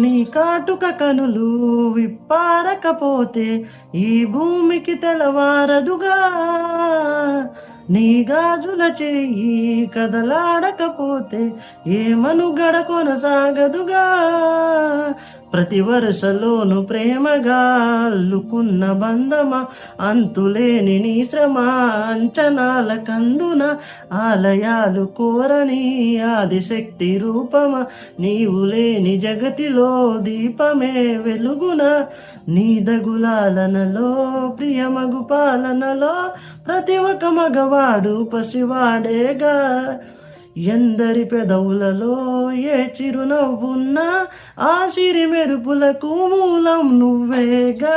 నీ కాటుక కనులు విప్పారకపోతే ఈ భూమికి తెలవారదుగా. నీ గాజుల చెయ్యి కదలాడకపోతే ఏ మనుగడ కొనసాగదుగా. ప్రతి వరుసలోను ప్రేమగా అల్లుకున్న బంధమా, అంతులేని నీ శ్రమ అంచనాల కందున ఆలయాలు కోరని ఆదిశక్తి రూపమా, నీవు లేని జగతిలో దీపమే వెలుగున. నీ దగులాలనలో ప్రియమగు పాలనలో ప్రతి ఒక్క మగవాడు పసివాడేగా. ఎందరి పెదవులలో ఏ చిరునవ్వున్నా ఆ సిరి మెరుపులకు మూలం నువ్వేగా.